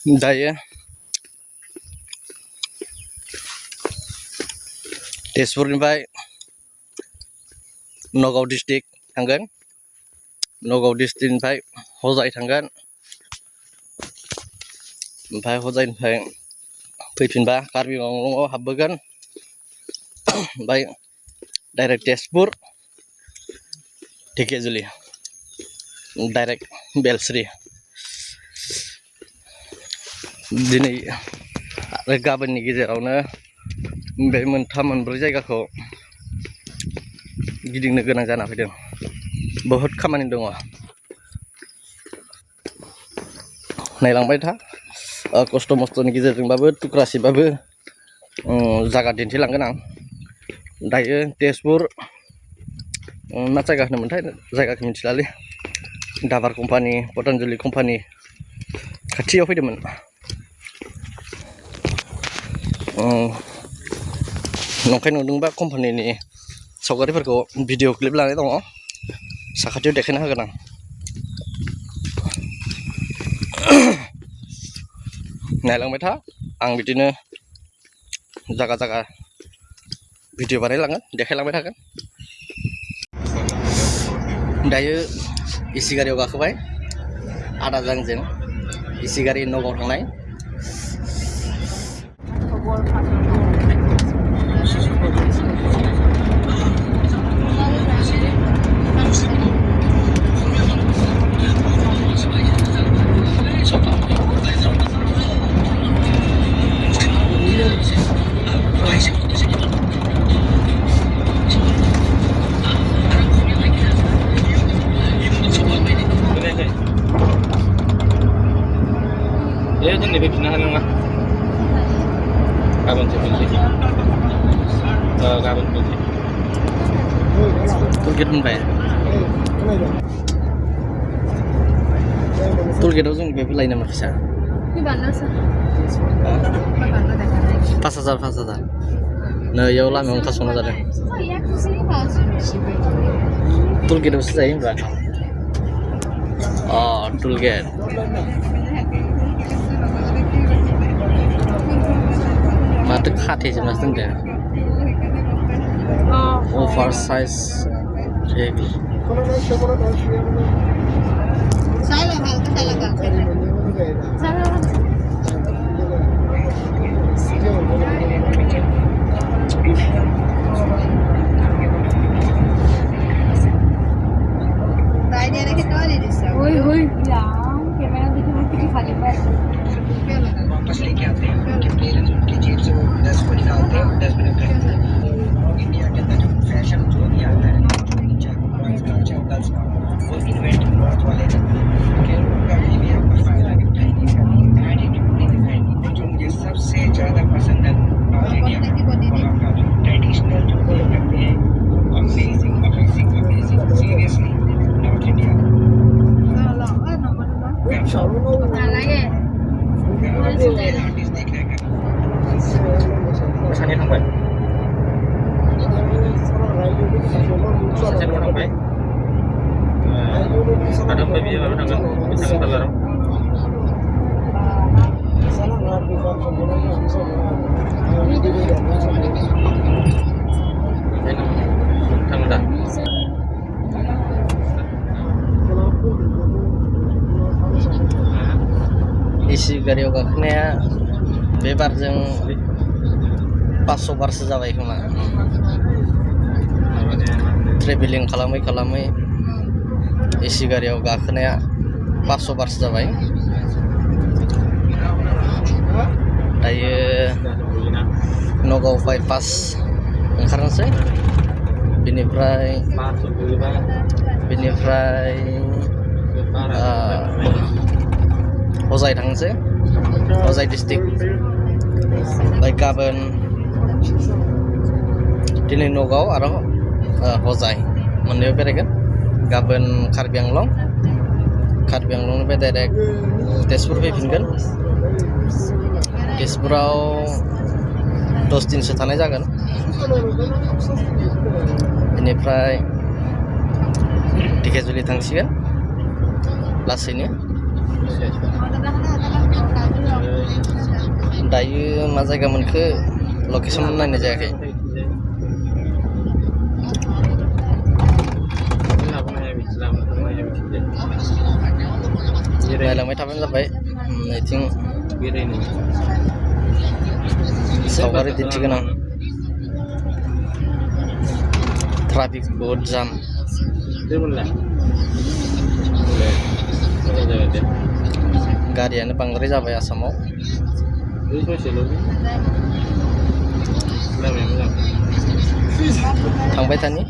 दायो तेजपुरनिफ्राय नगाव डिस्ट्रिक्ट थांगोन। नगाव डिस्ट्रिक्टनिफ्राय हजाय थांगोन। ओमफ्राय हजायनिफ्राय फैफिनबा कार्बि आंलंआव हाबबोगोन। ओमफ्राय डाइरेक्ट तेजपुर ढेकियाजुलि डाइरेक्ट बेलस्रि। दिनै आरो गाबोननि गेजेरावनो बे मोनथाम मोनब्रै जायगाखौ गिदिंनो गोनां जाना फैदों। बहुद खामानि दङ। नायलांबाय था। खस्थ' मस्थ'नि गेजेरजोंबाबो थुक्रासेबाबो जायगा दिन्थिलांगोन आं। दायो तेजपुर मा जायगा होनोमोनथाय जायगाखौ मिथिलालै। दाबार कम्पानि पतन्जलि कम्पानि खाथियाव फैदोंमोन। नंखाय नुदोंबा कम्पानिनि सावगारिफोरखौ भिडिअ क्लिप लानाय दङ। साखाथियाव देखायना होगोन आं। नायलांबाय था। आं बिदिनो जागा जागा भिडिअ बानायलांगोन, देखायलांबाय थागोन। दायो एसि गारियाव गाखोबाय आदाजों आंजों। एसि गारि नगाव थांनाय। जोंनि फैफिननो हानाय नङा। गाबोनसो फैनोसै। गाबोन फैनोसै। टुलगेट मोनबाय। टुलगेटआव जों बेबो लायो नामा फैसा? 5,000 नै इयाव लामायाव ओंखारसंना जादों। टुलगेटआवसो जायो होनबा? टुलगेट। माथो खाथेजोबनासो दोनदों। अभार साइज भेहिकेल। वापस लेके आते हैं उनके पेरेंट्स उनकी जेब से वो 10 को निकालते हैं और डस्टबिन में फेंकते हैं। इंडिया के अंदर जो फैशन जो भी आता है, चाहे वो बॉयज का चाहे गर्ल्स का, वो इन्वेंट नॉर्थ वाले करते हैं। कि कभी भी आपका फायदा नहीं उठाएंगे, कभी एटीट्यूड नहीं दिखाएंगे। और जो मुझे सबसे ज़्यादा पसंद है नॉर्थ इंडिया में, वहाँ का जो ट्रेडिशनल जो वो करते हैं, amazing amazing amazing. Seriously north India artist देख रहे हैं। सानैया थांबाय। सासेल' थांबाय। आरो ओमफ्राय बियो माबायाव थांगोन बाजाराव। थाङो दा? एसि गारियाव गाखोनाया बे बारजों 500 बारसो जाबाय खोमा। ट्रेभेलिं खालामै खालामै एसि गारियाव गाखोनाया 500 बारसो जाबाय। दायो नगाव बाइपास ओंखारनोसै। बेनिफ्राय हजाय थांनोसै। हजाय डिस्ट्रिक्ट। ओमफ्राय गाबोन दिनै नगाव आरो हजाय मोननैयाव बेरायगोन। गाबोन कार्बि आंलं। कार्बि आंलंनिफ्राय डाइरेक्ट तेजपुर फैफिनगोन। तेजपुराव 10 दिनसो थानाय जागोन। बेनिफ्राय ढेकियाजुलि थांसिगोन लासैनो। दायो मा जायगा मोनखो लकेसन नायनाय जायाखै नायलांबाय थाबानो जाबाय नैथिं सावगारि दिन्थिगोन आं ट्राफिक बहुत जाम गारियानो बांद्राय जाबाय आसामाव थांबाय थानि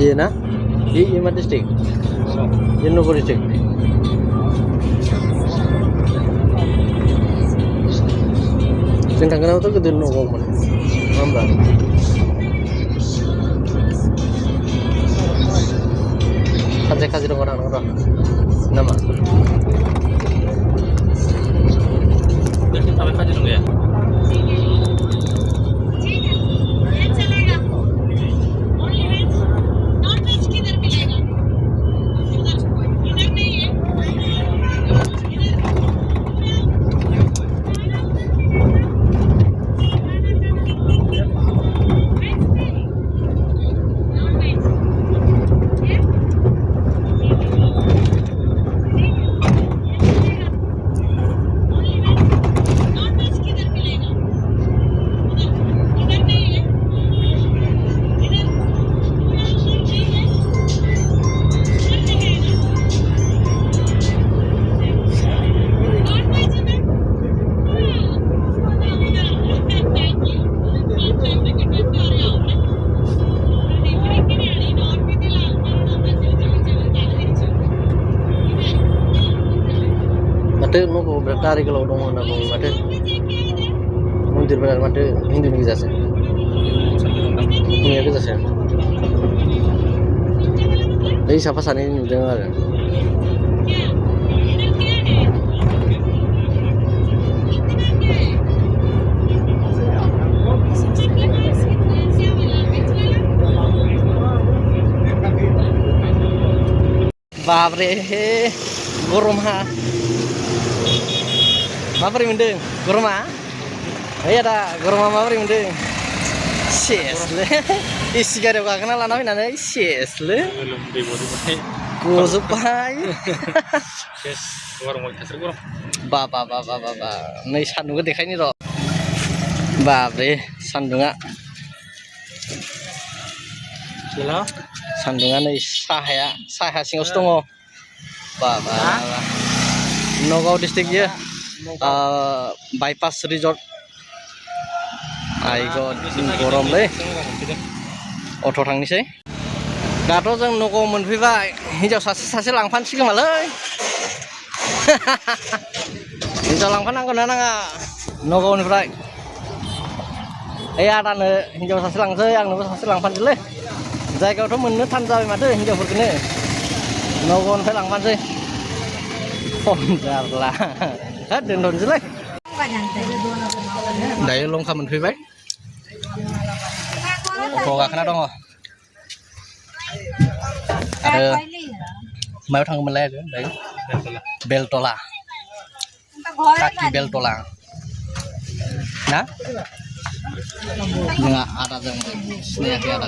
iya na di Ima district di Nogor district sing kangen auto gede Nogor man ngambang kaje dong orang nama jadi sampai kaji dong ya माथो न'खौ बिराद दारि गोलाव दङ होनना बुङो माथो मन्दिरफोरा माथो हिन्दुनि गोजासो हिन्दुनिया गोजासो बै साफा सानै नुदों आरो बाब्रे गरमा माबोरै मोनदों गरमा ओइ आदा गरमा माबोरै मोनदों सेसलै एसि गारियाव गाखोना लाना फैनानै सेसलै गजोब्बाय बा नै सान्दुंखौ देखायनि र' बाब्रे सान्दुङा नै साहाया सिङावसो दङ बाबा नगाव डिस्ट्रिक्ट इयो बाइपास रिजर्ट आइ गड गरमलै अट' थांनोसै दाथ' जों नगाव मोनफैबाय हिनजाव सासे लांफानोसैगोमालै हिनजाव लांफानांगौ ना नाङा नगावनिफ्राय ओइ आदानो हिनजाव सासे लांसै आंनोबो सासे लांफानोसैलै जायगायावथ' मोननो थान जाबाय माथो हिनजावफोरखौनो नगावनिफ्राय लांफानोसै खम जारला दोनथ'नोसैलै दायो लंका मोनफैबाय अट' गाखोना दङ आरो मायाव थाङोमोनलाय आरो दायो बेलतला काकि बेलतला ना नङा आदाजों सिनायाखै आदा